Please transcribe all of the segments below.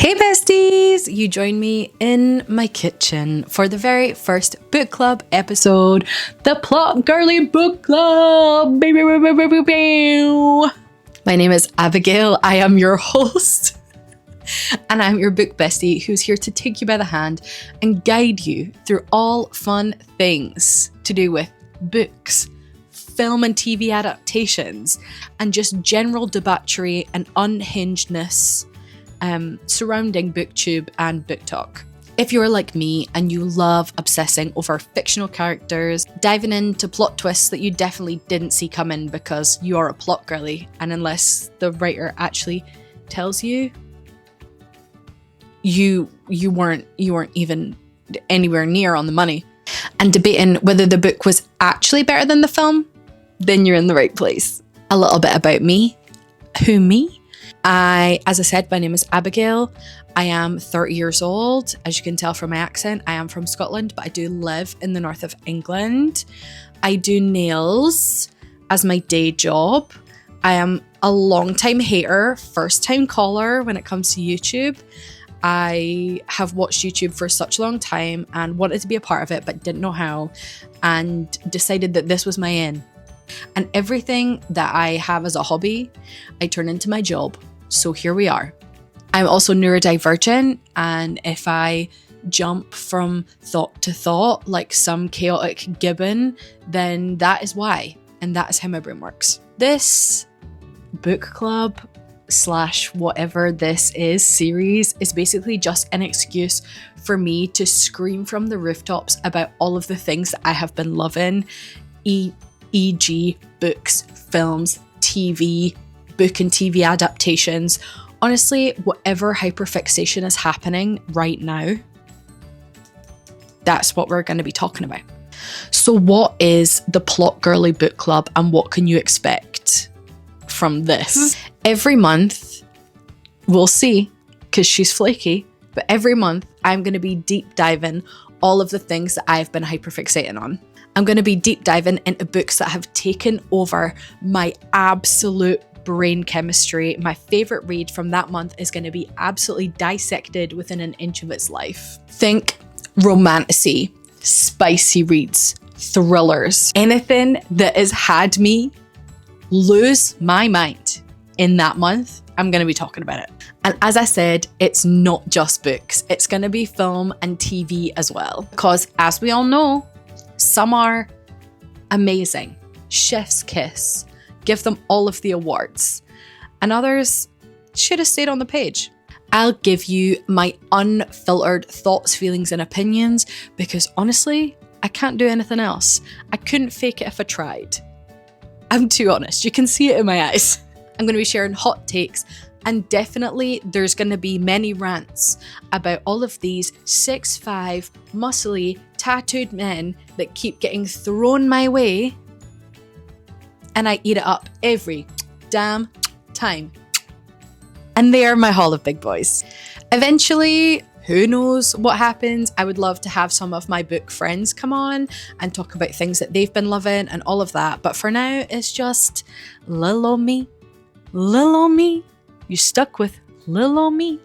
Hey besties! You join me in my kitchen for the very first book club episode, the Plot Girlie Book Club! My name is Abigail, I am your host, and I'm your book bestie who's here to take you by the hand and guide you through all fun things to do with books, film and TV adaptations, and just general debauchery and unhingedness surrounding booktube and book talk. If you're like me and you love obsessing over fictional characters, diving into plot twists that you definitely didn't see coming because you're a plot girly, and unless the writer actually tells you, you weren't even anywhere near on the money, and debating whether the book was actually better than the film, then you're in the right place. A little bit about me. Who me? As I said, my name is Abigail. I am 30 years old. As you can tell from my accent, I am from Scotland, but I do live in the north of England. I do nails as my day job. I am a long-time hater, first-time caller when it comes to YouTube. I have watched YouTube for such a long time and wanted to be a part of it, but didn't know how, and decided that this was my in. And everything that I have as a hobby, I turn into my job. So here we are. I'm also neurodivergent, and if I jump from thought to thought like some chaotic gibbon, then that is why, and that is how my brain works. This book club / whatever this is series is basically just an excuse for me to scream from the rooftops about all of the things that I have been loving, e.g. books, films, TV, book and TV adaptations. Honestly, whatever hyperfixation is happening right now, that's what we're going to be talking about. So what is the Plot Girlie Book Club and what can you expect from this? Every month, we'll see, because she's flaky, but every month I'm going to be deep diving all of the things that I've been hyperfixating on. I'm going to be deep diving into books that have taken over my absolute brain chemistry. My favorite read from that month is going to be absolutely dissected within an inch of its life. Think romantasy, spicy reads, thrillers, anything that has had me lose my mind in that month. I'm going to be talking about it. And as I said, it's not just books. It's going to be film and TV as well. Because as we all know, some are amazing, chef's kiss, give them all of the awards, and others should have stayed on the page. I'll give you my unfiltered thoughts, feelings, and opinions because honestly, I can't do anything else. I couldn't fake it if I tried. I'm too honest. You can see it in my eyes. I'm going to be sharing hot takes, and definitely there's going to be many rants about all of these 6'5", muscly, tattooed men that keep getting thrown my way, and I eat it up every damn time. And they are my haul of big boys. Eventually, who knows what happens? I would love to have some of my book friends come on and talk about things that they've been loving and all of that. But for now, it's just little old me. Little old me. You stuck with little old me.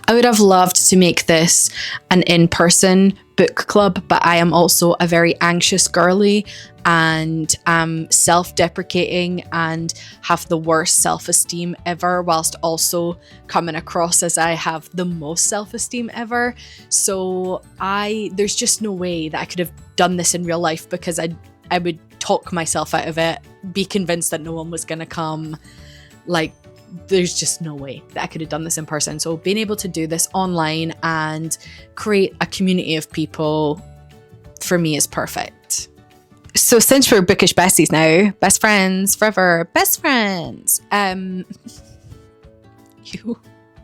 I would have loved to make this an in-person book club, but I am also a very anxious girly and am self-deprecating and have the worst self-esteem ever, whilst also coming across as I have the most self-esteem ever. So there's just no way that I could have done this in real life, because I would talk myself out of it, be convinced that no one was going to come. Like, there's just no way that I could have done this in person. So being able to do this online and create a community of people for me is perfect. So since we're bookish besties now, best friends forever, best friends.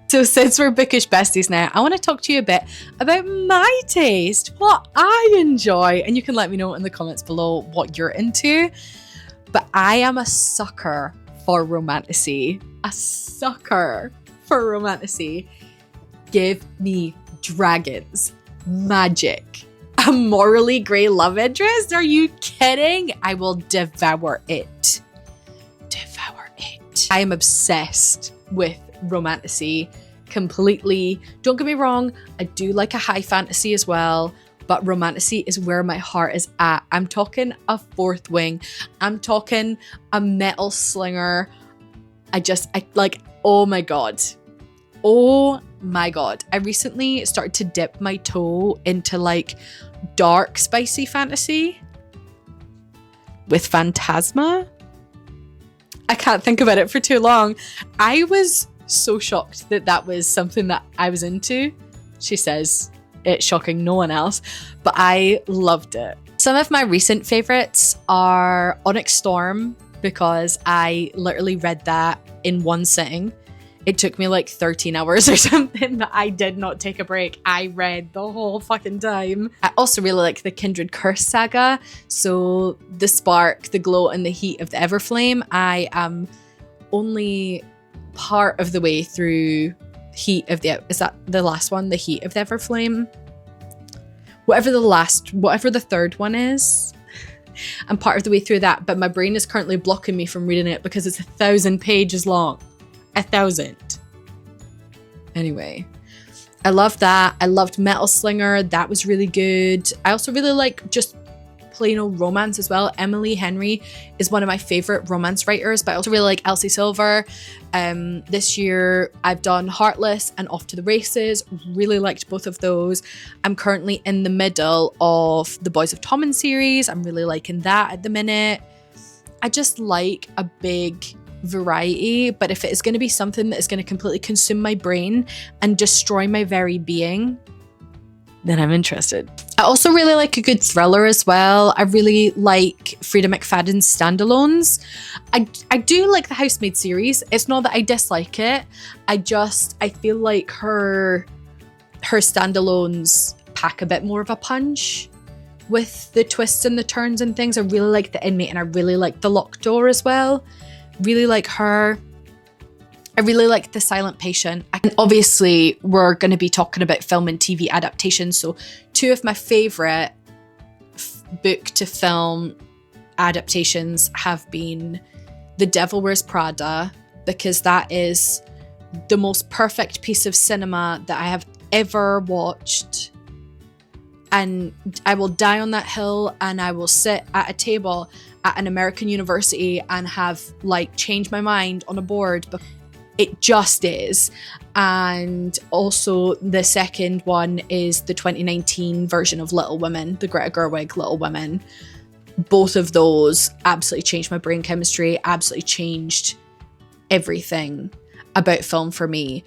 So since we're bookish besties now, I want to talk to you a bit about my taste, what I enjoy, and you can let me know in the comments below what you're into. But I am a sucker for romantasy. A sucker for romantasy. Give me dragons, magic, a morally grey love interest? Are you kidding? I will devour it. Devour it. I am obsessed with romantasy completely. Don't get me wrong, I do like a high fantasy as well, but romantasy is where my heart is at. I'm talking a Fourth Wing. I'm talking a metal slinger. I like, oh my God. Oh my God. I recently started to dip my toe into like dark, spicy fantasy with Phantasma. I can't think about it for too long. I was so shocked that that was something that I was into. She says it's shocking no one else, but I loved it. Some of my recent favorites are Onyx Storm, because I literally read that in one sitting. It took me like 13 hours or something, but I did not take a break. I read the whole fucking time. I also really like the Kindred Curse saga. So the spark, the glow, and the heat of the Everflame. I am only part of the way through Heat of the... Is that the last one? The Heat of the Everflame? Whatever the third one is. I'm part of the way through that, but my brain is currently blocking me from reading it because it's 1,000 pages long. 1,000. Anyway, I love that. I loved Metal Slinger. That was really good. I also really like just plain old romance as well. Emily Henry is one of my favorite romance writers, but I also really like Elsie Silver. This year I've done Heartless and Off to the Races. Really liked both of those. I'm currently in the middle of the Boys of Tommen series. I'm really liking that at the minute. I just like a big variety, but if it is going to be something that is going to completely consume my brain and destroy my very being, then I'm interested. I also really like a good thriller as well. I really like Frida McFadden's standalones. I do like the Housemaid series. It's not that I dislike it. I feel like her standalones pack a bit more of a punch with the twists and the turns and things. I really like The Inmate, and I really like The Locked Door as well. Really like her. I really like The Silent Patient. And obviously, we're going to be talking about film and TV adaptations. So two of my favourite book to film adaptations have been The Devil Wears Prada, because that is the most perfect piece of cinema that I have ever watched. And I will die on that hill, and I will sit at a table at an American university and have like changed my mind on a board. But it just is. And also the second one is the 2019 version of Little Women, the Greta Gerwig Little Women. Both of those absolutely changed my brain chemistry, absolutely changed everything about film for me.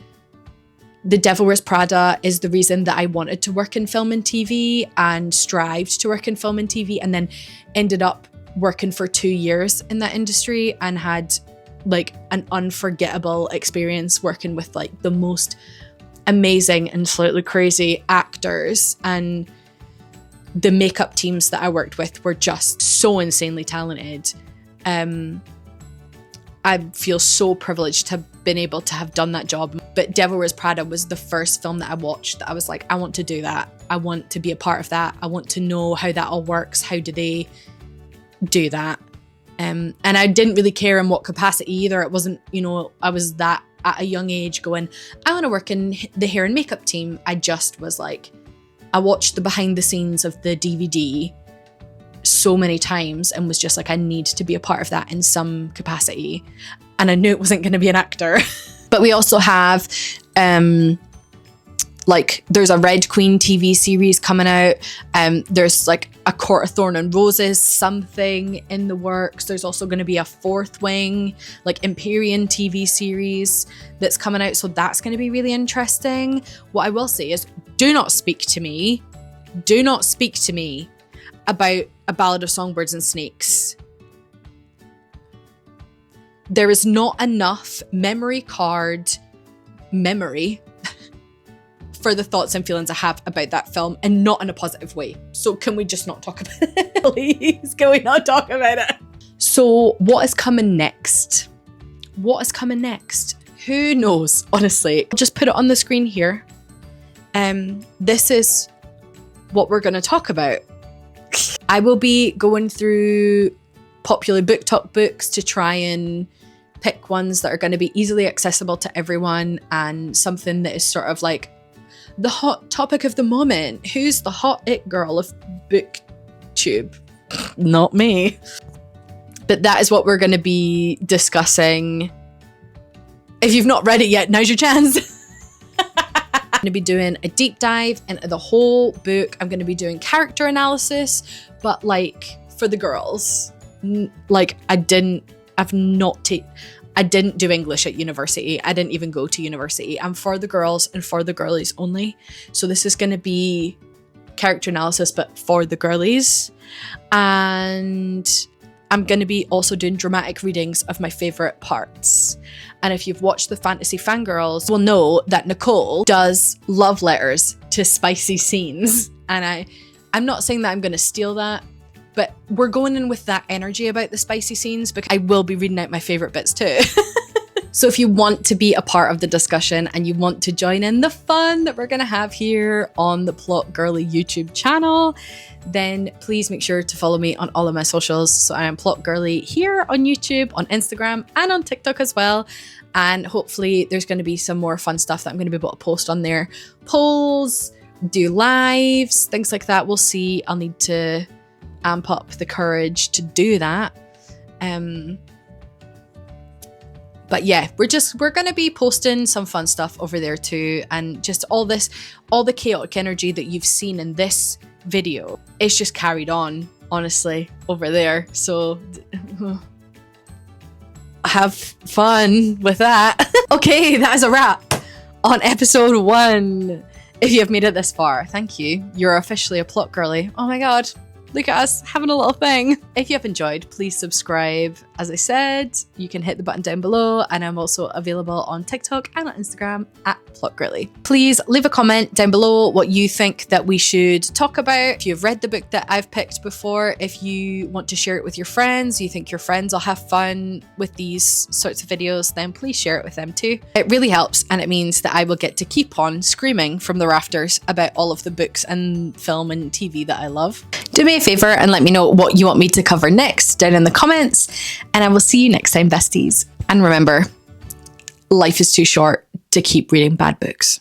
The Devil Wears Prada is the reason that I wanted to work in film and TV and strived to work in film and TV, and then ended up working for 2 years in that industry and had like an unforgettable experience working with like the most amazing and slightly crazy actors, and the makeup teams that I worked with were just so insanely talented. I feel so privileged to have been able to have done that job. But Devil Wears Prada was the first film that I watched that I was like, I want to do that. I want to be a part of that. I want to know how that all works. How do they do that? And I didn't really care in what capacity either. It wasn't, I was that at a young age going, I want to work in the hair and makeup team. I just was like, I watched the behind the scenes of the DVD so many times and was just like, I need to be a part of that in some capacity. And I knew it wasn't going to be an actor. But we also have there's a Red Queen TV series coming out. There's like a Court of Thorn and Roses something in the works. There's also going to be a Fourth Wing, like Empyrean TV series that's coming out. So that's going to be really interesting. What I will say is, do not speak to me about A Ballad of Songbirds and Snakes. There is not enough memory for the thoughts and feelings I have about that film, and not in a positive way. So can we just not talk about it? Please, can we not talk about it? So what is coming next? Who knows, honestly. I'll just put it on the screen here. This is what we're going to talk about. I will be going through popular BookTok books to try and pick ones that are going to be easily accessible to everyone and something that is sort of like the hot topic of the moment. Who's the hot it girl of booktube? Not me. But that is what we're going to be discussing. If you've not read it yet, now's your chance. I'm going to be doing a deep dive into the whole book. I'm going to be doing character analysis, but like for the girls, like I didn't do English at university. I didn't even go to university. I'm for the girls and for the girlies only. So this is going to be character analysis, but for the girlies. And I'm going to be also doing dramatic readings of my favourite parts. And if you've watched the Fantasy Fangirls, will know that Nicole does love letters to spicy scenes. And I'm not saying that I'm going to steal that, but we're going in with that energy about the spicy scenes because I will be reading out my favourite bits too. So if you want to be a part of the discussion and you want to join in the fun that we're going to have here on the Plot Girlie YouTube channel, then please make sure to follow me on all of my socials. So I am Plot Girlie here on YouTube, on Instagram, and on TikTok as well. And hopefully there's going to be some more fun stuff that I'm going to be able to post on there. Polls, do lives, things like that. We'll see. I'll need to amp up the courage to do that. But yeah, we're going to be posting some fun stuff over there too. And just all the chaotic energy that you've seen in this video, it's just carried on, honestly, over there. So have fun with that. Okay, that is a wrap on episode 1. If you have made it this far, thank you. You're officially a Plot Girlie. Oh my God. Look at us having a little thing. If you have enjoyed, please subscribe. As I said, you can hit the button down below, and I'm also available on TikTok and on Instagram at Plot Girlie. Please leave a comment down below what you think that we should talk about. If you've read the book that I've picked before, if you want to share it with your friends, you think your friends will have fun with these sorts of videos, then please share it with them too. It really helps, and it means that I will get to keep on screaming from the rafters about all of the books and film and TV that I love. Do me a favor and let me know what you want me to cover next down in the comments, and I will see you next time, besties. And remember, life is too short to keep reading bad books.